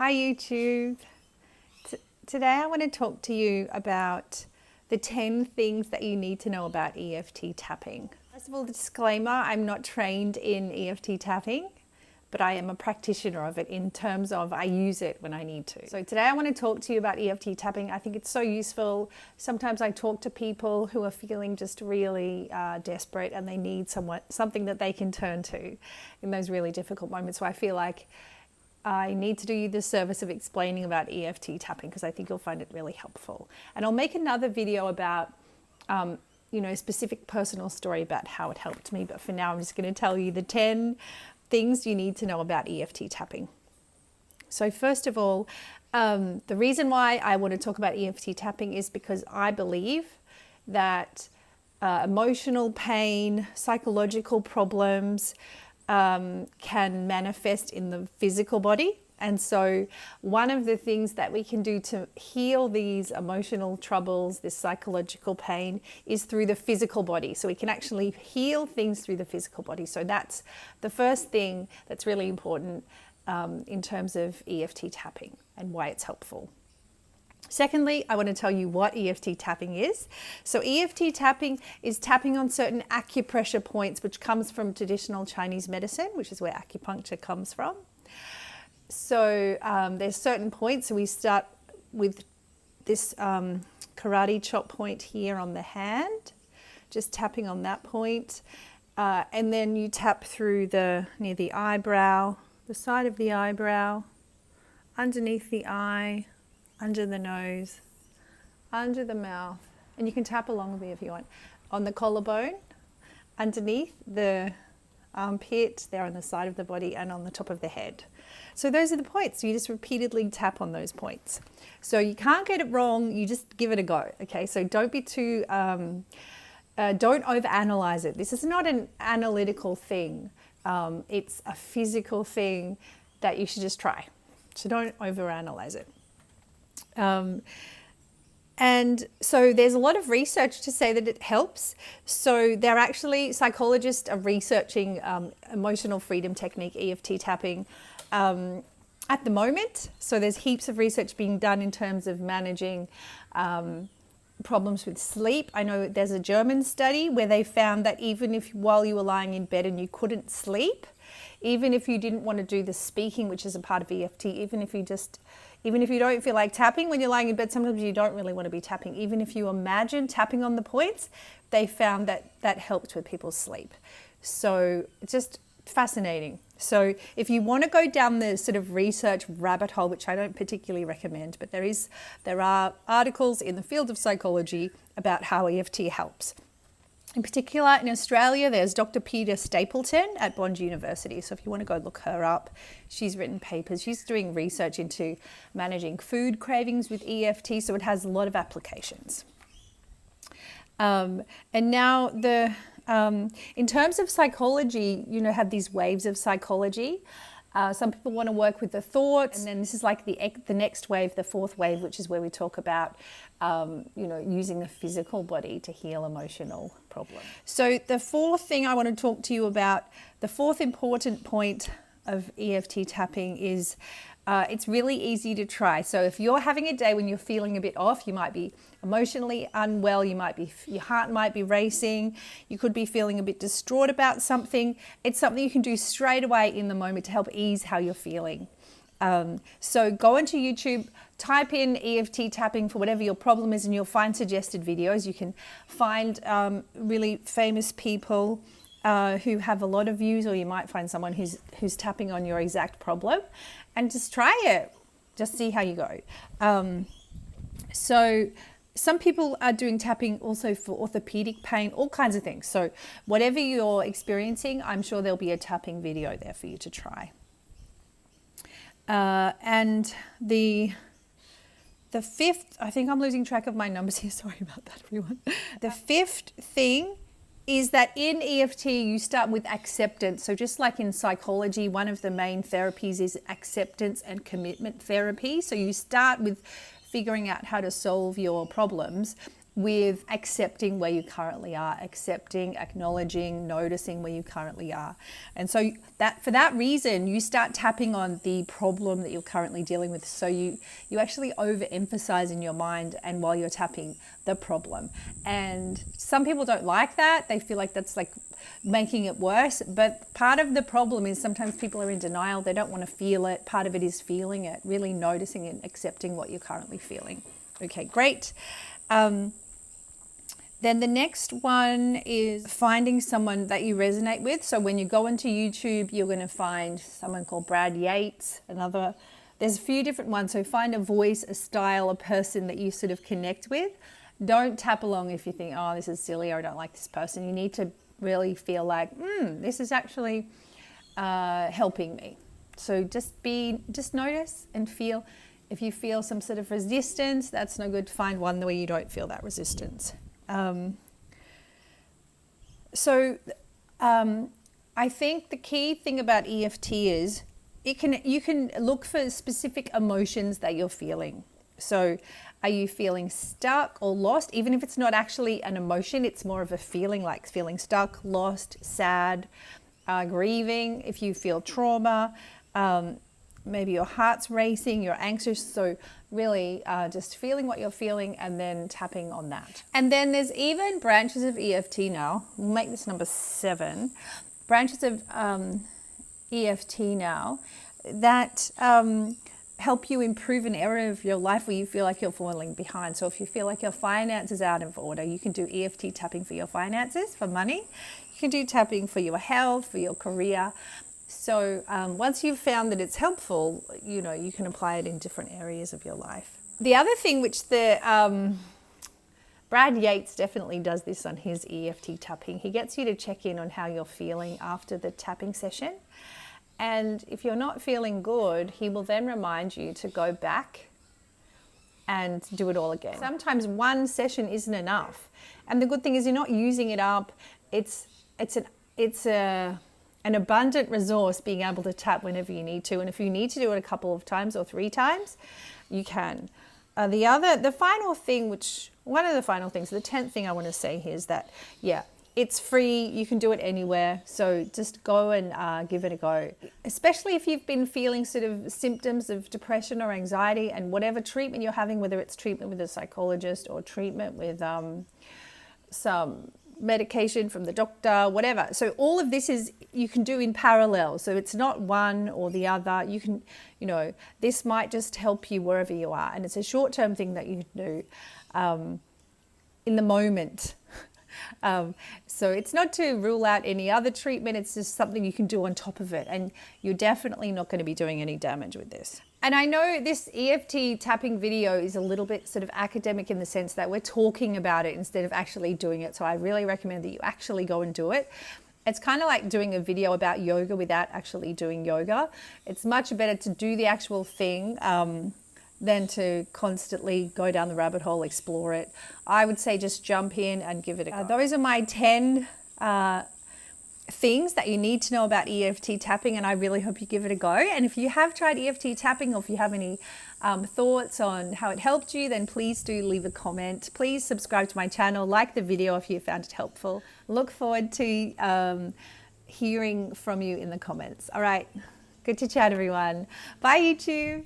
Hi YouTube. Today I want to talk to you about the 10 things that you need to know about EFT tapping. First of all, the disclaimer, I'm not trained in EFT tapping, but I am a practitioner of it in terms of I use it when I need to. So today I want to talk to you about EFT tapping. I think it's so useful. Sometimes I talk to people who are feeling just really desperate and they need something that they can turn to in those really difficult moments. So I feel like I need to do you the service of explaining about EFT tapping because I think you'll find it really helpful. And I'll make another video about a specific personal story about how it helped me. But for now, I'm just going to tell you the 10 things you need to know about EFT tapping. So first of all, the reason why I want to talk about EFT tapping is because I believe that emotional pain, psychological problems can manifest in the physical body. And so one of the things that we can do to heal these emotional troubles, this psychological pain, is through the physical body. So we can actually heal things through the physical body. So that's the first thing that's really important in terms of EFT tapping and why it's helpful. Secondly, I want to tell you what EFT tapping is. So EFT tapping is tapping on certain acupressure points, which comes from traditional Chinese medicine, which is where acupuncture comes from. So there's certain points. So we start with this karate chop point here on the hand, just tapping on that point. And then you tap through near the eyebrow, the side of the eyebrow, underneath the eye, under the nose, under the mouth, and you can tap along with me if you want, on the collarbone, underneath the armpit, there on the side of the body, and on the top of the head. So those are the points. You just repeatedly tap on those points. So you can't get it wrong, you just give it a go, okay? So don't be too, don't overanalyze it. This is not an analytical thing. It's a physical thing that you should just try. So don't overanalyze it. And so there's a lot of research to say that it helps. So they're actually, psychologists are researching emotional freedom technique, EFT tapping, at the moment. So there's heaps of research being done in terms of managing problems with sleep. I know there's a German study where they found that even if while you were lying in bed and you couldn't sleep, even if you didn't want to do the speaking, which is a part of EFT, even if you don't feel like tapping when you're lying in bed, sometimes you don't really want to be tapping. Even if you imagine tapping on the points, they found that helped with people's sleep. So it's just fascinating. So if you want to go down the sort of research rabbit hole, which I don't particularly recommend, but there are articles in the field of psychology about how EFT helps. In particular, in Australia, there's Dr. Peta Stapleton at Bond University. So if you want to go look her up, she's written papers. She's doing research into managing food cravings with EFT, so it has a lot of applications. And now in terms of psychology, have these waves of psychology. Some people want to work with the thoughts, and then this is like the next wave, the fourth wave, which is where we talk about, using the physical body to heal emotional problems. So the fourth thing I want to talk to you about, the fourth important point of EFT tapping is it's really easy to try. So if you're having a day when you're feeling a bit off, you might be emotionally unwell, your heart might be racing, you could be feeling a bit distraught about something. It's something you can do straight away in the moment to help ease how you're feeling. So go onto YouTube, type in EFT tapping for whatever your problem is, and you'll find suggested videos. You can find really famous people who have a lot of views, or you might find someone who's tapping on your exact problem, and just try it. Just see how you go. So some people are doing tapping also for orthopedic pain, all kinds of things. So whatever you're experiencing, I'm sure there'll be a tapping video there for you to try. And the fifth, I think I'm losing track of my numbers here. Sorry about that, everyone. The fifth thing is that in EFT, you start with acceptance. So just like in psychology, one of the main therapies is acceptance and commitment therapy. So you start with figuring out how to solve your problems. with accepting where you currently are, accepting, acknowledging, noticing where you currently are. And so that for that reason, you start tapping on the problem that you're currently dealing with. So you actually overemphasize in your mind, and while you're tapping, the problem. And some people don't like that. They feel like that's like making it worse. But part of the problem is sometimes people are in denial. They don't want to feel it. Part of it is feeling it, really noticing and accepting what you're currently feeling. Okay, great. Then the next one is finding someone that you resonate with. So when you go into YouTube, you're going to find someone called Brad Yates, there's a few different ones. So find a voice, a style, a person that you sort of connect with. Don't tap along if you think, oh, this is silly, or I don't like this person. You need to really feel like, this is actually helping me. So just notice and feel. If you feel some sort of resistance, that's no good. Find one where you don't feel that resistance. I think the key thing about EFT is you can look for specific emotions that you're feeling. So are you feeling stuck or lost? Even if it's not actually an emotion, it's more of a feeling, like feeling stuck, lost, sad, grieving. If you feel trauma, maybe your heart's racing, you're anxious. So really just feeling what you're feeling and then tapping on that. And then there's even branches of EFT now. We'll make this number 7. Branches of EFT now that help you improve an area of your life where you feel like you're falling behind. So if you feel like your finances are out of order, you can do EFT tapping for your finances, for money. You can do tapping for your health, for your career. So once you've found that it's helpful, you can apply it in different areas of your life. The other thing which Brad Yates definitely does this on his EFT tapping, he gets you to check in on how you're feeling after the tapping session. And if you're not feeling good, he will then remind you to go back and do it all again. Sometimes one session isn't enough. And the good thing is you're not using it up. It's an abundant resource, being able to tap whenever you need to. And if you need to do it a couple of times or 3 times, you can. The final thing, one of the final things, the 10th thing I want to say here is that, it's free. You can do it anywhere. So just go and give it a go. Especially if you've been feeling sort of symptoms of depression or anxiety, and whatever treatment you're having, whether it's treatment with a psychologist or treatment with some medication from the doctor, whatever. So all of this you can do in parallel. So it's not one or the other. You can, this might just help you wherever you are. And it's a short-term thing that you can do in the moment. So it's not to rule out any other treatment. It's just something you can do on top of it. And you're definitely not going to be doing any damage with this. And I know this EFT tapping video is a little bit sort of academic in the sense that we're talking about it instead of actually doing it. So I really recommend that you actually go and do it. It's kind of like doing a video about yoga without actually doing yoga. It's much better to do the actual thing than to constantly go down the rabbit hole, explore it. I would say just jump in and give it a go. Those are my 10 things that you need to know about EFT tapping, and I really hope you give it a go. And if you have tried EFT tapping, or if you have any thoughts on how it helped you, then please do leave a comment. Please subscribe to my channel, like the video if you found it helpful. Look forward to hearing from you in the comments. All right, good to chat, everyone. Bye, YouTube.